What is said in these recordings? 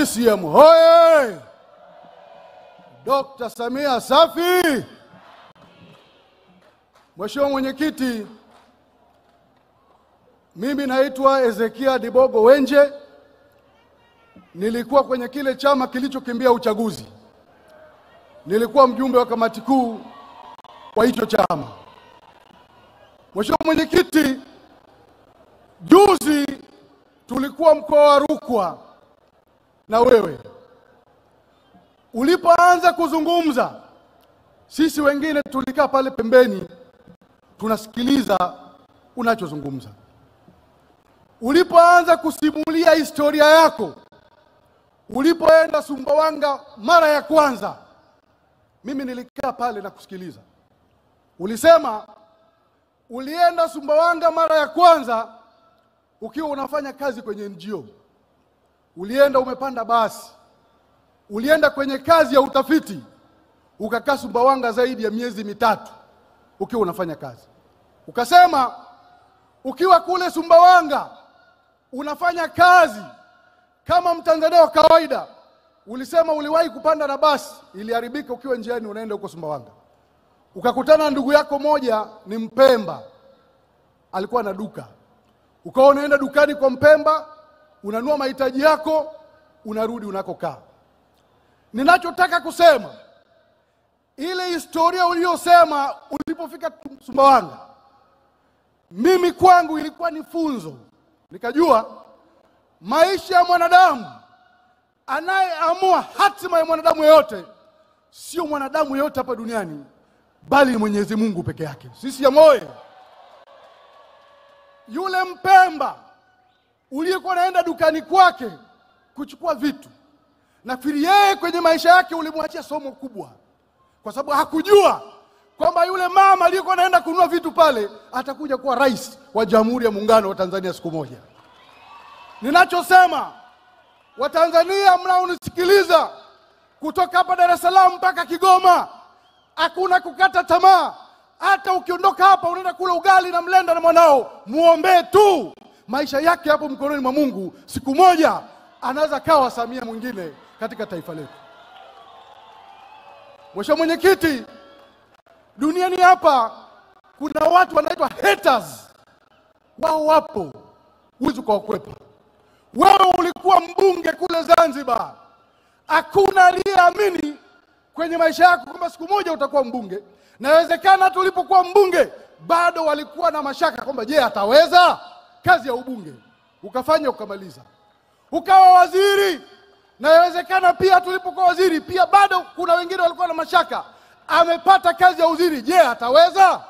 CCM hoye! Dr. Samia safi! Mheshimiwa Mwenyekiti, mimi naitwa Ezekia Dibogo Wenje. Nilikuwa kwenye kile chama kilichokimbia uchaguzi. Nilikuwa mjumbe wa kamati kuu wa hicho chama. Mheshimiwa Mwenyekiti, juzi tulikuwa mkoa wa Rukwa na wewe. Ulipoanza kuzungumza, sisi wengine tulikaa pale pembeni tunasikiliza unachozungumza. Ulipoanza kusimulia historia yako, ulipoenda Sumbawanga mara ya kwanza, mimi nilikaa pale na kusikiliza. Ulisema ulienda Sumbawanga mara ya kwanza ukiwa unafanya kazi kwenye NGO. Ulienda umepanda basi. Ulienda kwenye kazi ya utafiti. Ukakaa Sumbawanga zaidi ya miezi mitatu ukiwa unafanya kazi. Ukasema ukiwa kule Sumbawanga unafanya kazi kama Mtanzania wa kawaida. Ulisema uliwahi kupanda na basi iliharibika ukiwa njiani unaenda huko Sumbawanga. Ukakutana na ndugu yako moja ni Mpemba. Alikuwa na duka. Ukawa unaenda dukani kwa Mpemba, unanunua mahitaji yako, unarudi unakokaa. Ninachotaka kusema, ile historia uliyosema ulipofika Sumbawanga, mimi kwangu ilikuwa ni funzo. Nikajua maisha ya mwanadamu, anayeamua hatima ya mwanadamu yote, sio mwanadamu yote hapa duniani, bali ni Mwenyezi Mungu peke yake. Sisi ya moyo. Yule Mpemba uliyekuwa naenda dukani kwake kuchukua vitu, nafikiri yeye kwenye maisha yake ulimwachia somo kubwa, kwa sababu hakujua kwamba yule mama aliyekuwa naenda kununua vitu pale atakuja kuwa rais wa Jamhuri ya Muungano wa Tanzania siku moja. Ninachosema, Watanzania mnaonisikiliza kutoka hapa Dar es Salaam mpaka Kigoma, hakuna kukata tamaa. Hata ukiondoka hapa unaenda kula ugali na mlenda na mwanao, muombe tu. Maisha yake hapo mkononi mwa Mungu, siku moja anaweza kawa Samia mwingine katika taifa letu. Mheshimiwa Mwenyekiti, duniani hapa kuna watu wanaitwa haters. Wao wapo, huwezi kuwakwepa. Wewe ulikuwa mbunge kule Zanzibar. Hakuna aliyeamini kwenye maisha yako kwamba siku moja utakuwa mbunge. Na inawezekana hata ulipokuwa mbunge bado walikuwa na mashaka kwamba je, ataweza kazi ya ubunge. Ukafanya ukamaliza. Ukawa waziri. Na inawezekana pia tulipokuwa waziri pia bado kuna wengine walikuwa na mashaka. Amepata kazi ya waziri, je, ataweza?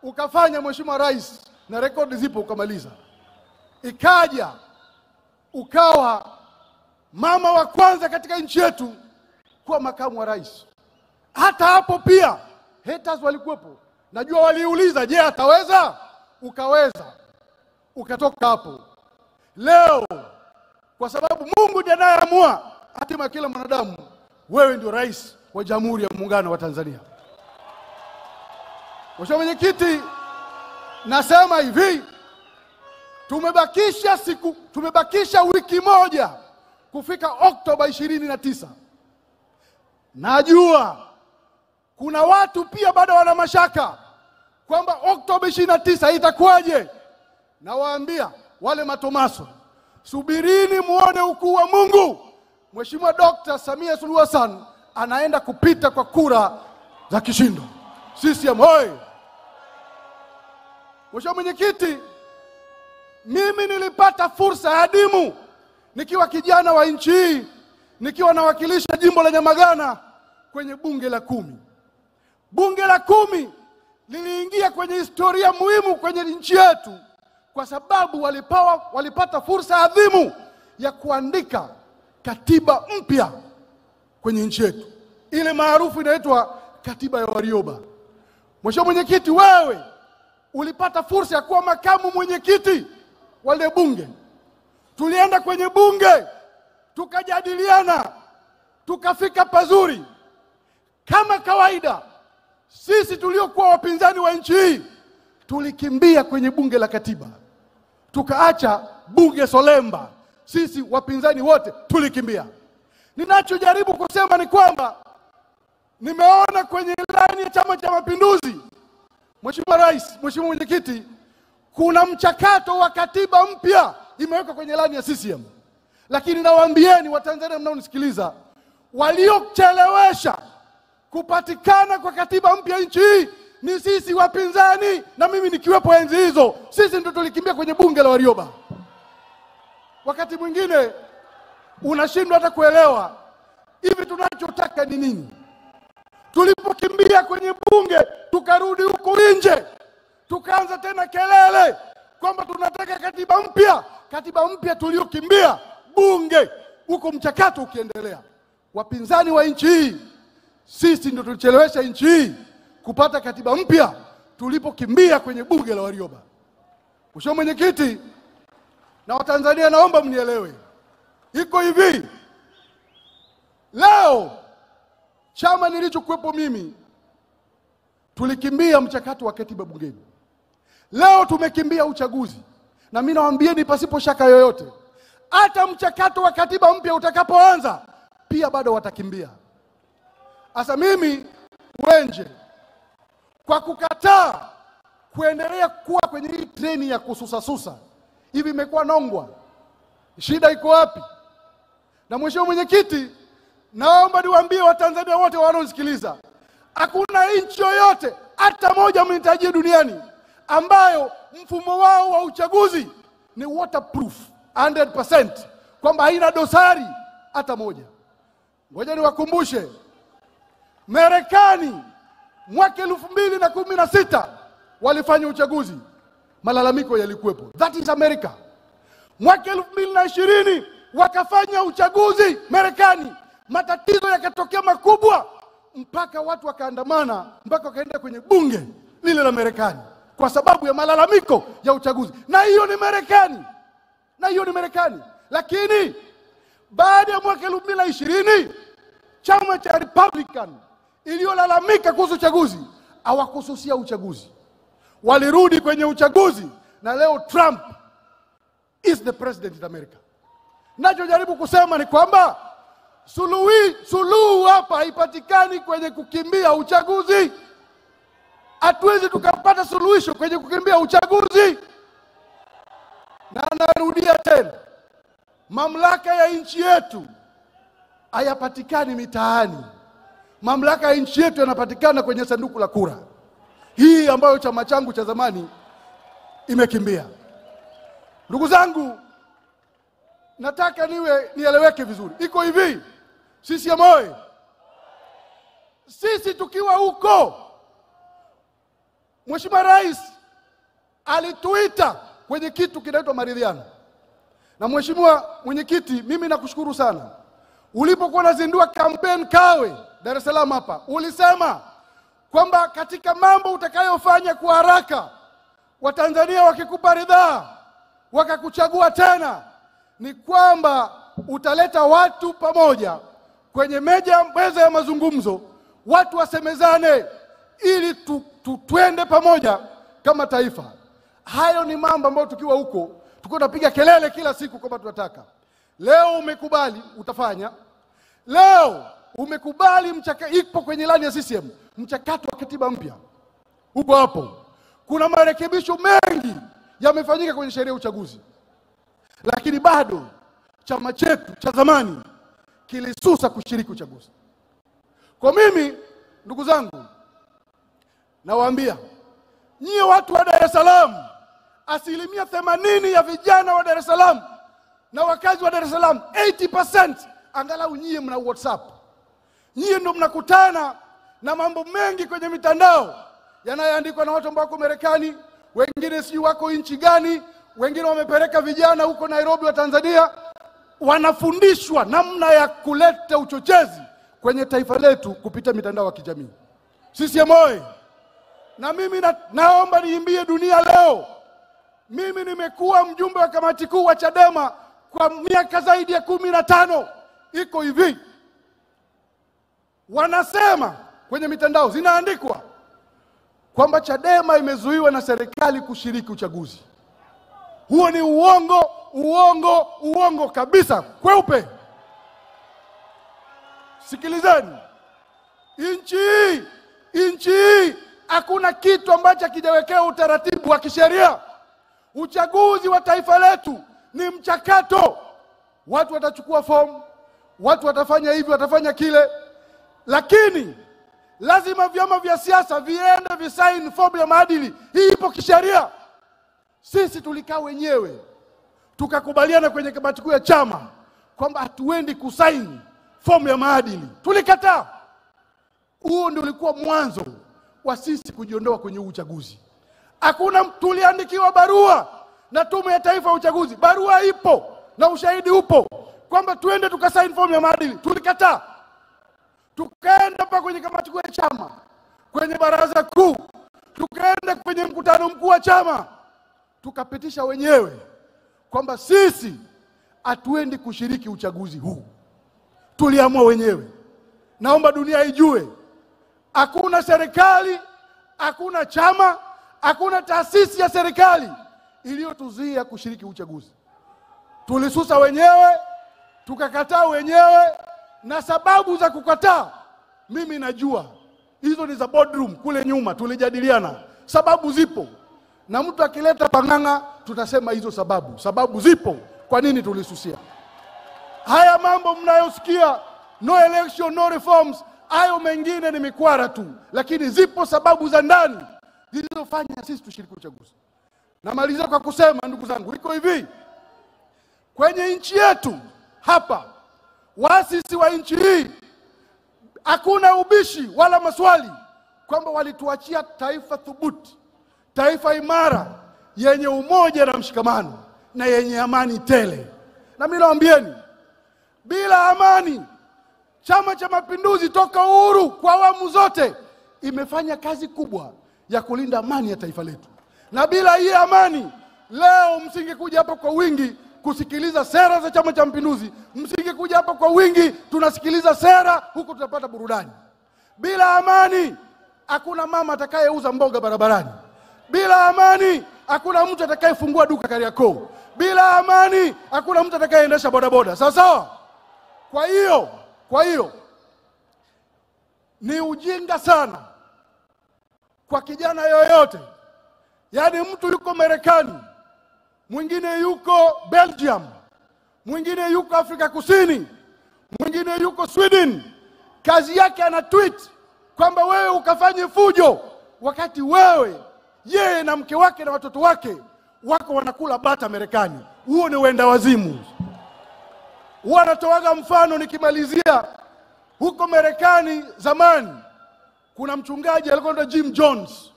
Ukafanya Mheshimiwa Rais na rekodi zipo ukamaliza. Ikaja ukawa mama wa kwanza katika nchi yetu kuwa makamu wa rais. Hata hapo pia haters walikuwepo. Najua waliuliza, je, ataweza? Ukaweza. Ukatoka hapo. Leo kwa sababu Mungu ndiye anayeamua hatima ya kila mwanadamu, wewe ndio rais wa Jamhuri ya Muungano wa Tanzania. Mheshimiwa Mwenyekiti, nasema hivi, tumebakisha wiki moja kufika Oktoba 29. Najua kuna watu pia bado wana mashaka kwamba Oktoba 29 itakuwaje. Nawaambia wale matomaso, subirini muone ukuu wa Mungu. Mheshimiwa Dr. Samia Suluhu Hassan anaenda kupita kwa kura za kishindo. CCM hoye! Mheshimiwa Mwenyekiti, mimi nilipata fursa adimu nikiwa kijana wa nchi hii, nikiwa nawakilisha jimbo la Nyamagana kwenye bunge la 10. Bunge la 10 liliingia kwenye historia muhimu kwenye nchi yetu kwa sababu walipata fursa adhimu ya kuandika katiba mpya kwenye nchi yetu. Ile maarufu inaitwa katiba ya Warioba. Mheshimiwa Mwenyekiti, wewe ulipata fursa ya kuwa makamu mwenyekiti wale bunge. Tulienda kwenye bunge, tukajadiliana, tukafika pazuri. Kama kawaida, sisi tuliokuwa wapinzani wa nchi hii tulikimbia kwenye bunge la katiba. Tukaacha bunge solemba. Sisi wapinzani wote tulikimbia. Ninachojaribu kusema ni kwamba nimeona kwenye ilani ya Chama cha Mapinduzi, Mheshimiwa Rais, Mheshimiwa Mwenyekiti, kuna mchakato wa katiba mpya imewekwa kwenye ilani ya CCM. Lakini nawaambieni Watanzania mnaonisikiliza, waliochelewesha kupatikana kwa katiba mpya nchi hii ni sisi wapinzani, na mimi nikiwepo enzi hizo. Sisi ndio tulikimbia kwenye bunge la Warioba. Wakati mwingine unashindwa hata kuelewa hivi tunachotaka ni nini. Tulipokimbia kwenye bunge, tukarudi huko nje, tukaanza tena kelele kwamba tunataka katiba mpya. Katiba mpya tuliokimbia bunge, huko mchakato ukiendelea. Wapinzani wa nchi hii, sisi ndio tulichelewesha nchi hii kupata katiba mpya tulipokimbia kwenye bunge la Warioba. Mheshimiwa Mwenyekiti na Watanzania, naomba mnielewe. Iko hivi, leo chama nilichokuwepo mimi tulikimbia mchakato wa katiba bungeni. Leo tumekimbia uchaguzi, na mimi nawaambieni pasipo shaka yoyote, hata mchakato wa katiba mpya utakapoanza pia bado watakimbia. Asa mimi Wenje, kwa kukataa kuendelea kuwa kwenye hii treni ya kususasusa hivi imekuwa nongwa, shida iko wapi? Na Mheshimiwa Mwenyekiti, naomba niwaambie Watanzania wote wanaosikiliza, hakuna nchi yoyote hata moja mnitajie duniani ambayo mfumo wao wa uchaguzi ni waterproof 100%, kwamba haina dosari hata moja. Ngoja niwakumbushe, Marekani mwaka 2016 walifanya uchaguzi, malalamiko yalikuwepo. That is America. Mwaka 2020 wakafanya uchaguzi Marekani, matatizo yakatokea makubwa mpaka watu wakaandamana, mpaka wakaenda kwenye bunge lile la Marekani kwa sababu ya malalamiko ya uchaguzi. Na hiyo ni Marekani. Lakini baada ya mwaka 2020 chama cha Republican iliyolalamika kuhusu uchaguzi hawakususia uchaguzi, walirudi kwenye uchaguzi, na leo Trump is the president of America. Nachojaribu kusema ni kwamba suluhu hapa haipatikani kwenye kukimbia uchaguzi. Hatuwezi tukapata suluhisho kwenye kukimbia uchaguzi. Na narudia tena, mamlaka ya nchi yetu hayapatikani mitaani. Mamlaka ya nchi yetu yanapatikana kwenye sanduku la kura, hii ambayo chama changu cha zamani imekimbia. Ndugu zangu, nataka nieleweke vizuri. Iko hivi, sisi ya moyo, sisi tukiwa huko, Mheshimiwa Rais alituita kwenye kitu kinaitwa maridhiano. Na Mheshimiwa Mwenyekiti, mimi nakushukuru sana. Ulipokuwa unazindua kampeni Kawe Dar es Salaam hapa, ulisema kwamba katika mambo utakayofanya kwa haraka, Watanzania wakikupa ridhaa wakakuchagua tena, ni kwamba utaleta watu pamoja kwenye meza ya mazungumzo, watu wasemezane ili tuende pamoja kama taifa. Hayo ni mambo ambayo tukiwa huko tulikuwa tunapiga kelele kila siku kwamba tunataka. Leo umekubali utafanya. Leo umekubali ipo kwenye ilani ya CCM mchakato wa katiba mpya. Huko hapo kuna marekebisho mengi yamefanyika kwenye sheria ya uchaguzi, lakini bado chama chetu cha zamani kilisusa kushiriki uchaguzi. Kwa mimi, ndugu zangu, nawaambia nyie watu wa Dar es Salaam, 80% ya vijana wa Dar es Salaam na wakazi wa Dar es Salaam, 80% angalau nyie mna WhatsApp. Nyie ndio mnakutana na mambo mengi kwenye mitandao yanayoandikwa na watu ambao wako Marekani, wengine si wako nchi gani, wengine wamepeleka vijana huko Nairobi wa Tanzania, wanafundishwa namna ya kuleta uchochezi kwenye taifa letu kupita mitandao ya kijamii. Sisi ya moyo, na mimi naomba niimbie dunia leo. Mimi nimekuwa mjumbe wa kamati kuu wa Chadema kwa miaka zaidi ya 15. Iko hivi, wanasema kwenye mitandao zinaandikwa kwamba Chadema imezuiwa na serikali kushiriki uchaguzi. Huo ni uongo kabisa, kweupe. Sikilizeni. Nchi hii hakuna kitu ambacho kijawekea utaratibu wa kisheria. Uchaguzi wa taifa letu ni mchakato. Watu watachukua fomu, watu watafanya hivi, watafanya kile, lakini lazima vyama vya siasa viende visaini fomu ya maadili. Hii ipo kisheria. Sisi tulikaa wenyewe tukakubaliana kwenye kamati kuu ya chama kwamba hatuendi kusaini fomu ya maadili. Tulikataa. Huo ndio ulikuwa mwanzo wa sisi kujiondoa kwenye uchaguzi. Hakuna, tuliandikiwa barua na Tume ya Taifa ya Uchaguzi. Barua ipo na ushahidi upo kwamba tuende tukasaini fomu ya maadili. Tulikataa. Tukaenda pa kwenye kamati kuu ya chama, kwenye baraza kuu, tukaenda kwenye mkutano mkuu wa chama, tukapitisha wenyewe kwamba sisi hatuendi kushiriki uchaguzi huu. Tuliamua wenyewe. Naomba dunia ijue, hakuna serikali, hakuna chama, hakuna taasisi ya serikali iliyotuzuia kushiriki uchaguzi. Tulisusa wenyewe, tukakataa wenyewe, na sababu za kukataa mimi najua. Hizo ni za boardroom kule nyuma, tulijadiliana. Sababu zipo. Na mtu akileta panganga tutasema hizo sababu zipo kwa nini tulisusia. Haya mambo mnayosikia, no election, no reforms, hayo mengine ni mikwara tu, lakini zipo sababu za ndani zilizofanya sisi tushiriki uchaguzi. Namaliza kwa kusema, ndugu zangu, iko hivi. Kwenye nchi yetu hapa, waasisi wa nchi hii, hakuna ubishi wala maswali kwamba walituachia taifa thubuti, taifa imara, yenye umoja na mshikamano, na yenye amani tele. Na mimi nawaambieni, bila amani, Chama cha Mapinduzi toka uhuru kwa awamu zote imefanya kazi kubwa ya kulinda amani ya taifa letu. Na bila hii amani, leo msingekuja hapa kwa wingi kusikiliza sera za Chama cha Mapinduzi, msingekuja hapa kwa wingi tunasikiliza sera huku tutapata burudani. Bila amani, hakuna mama atakayeuza mboga barabarani. Bila amani, hakuna mtu atakayefungua duka Kariakoo. Bila amani, hakuna mtu atakayeendesha bodaboda. Sawa? Kwa hiyo ni ujinga sana kwa kijana yoyote, yaani mtu yuko Marekani, mwingine yuko Belgium, mwingine yuko Afrika Kusini, mwingine yuko Sweden, kazi yake ana tweet kwamba wewe ukafanye fujo, wakati wewe, yeye na mke wake na watoto wake wako wanakula bata Marekani. Huo ni wenda wazimu. Wanatoaga mfano nikimalizia. Huko Marekani zamani kuna mchungaji alikuwa Jim Jones.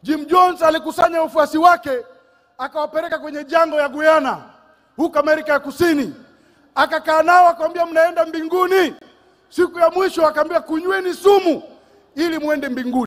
Jim Jones alikusanya wafuasi wake akawapeleka kwenye jangwa ya Guyana huko Amerika ya Kusini. Akakaa nao akamwambia, mnaenda mbinguni. Siku ya mwisho akamwambia, kunyweni sumu ili muende mbinguni.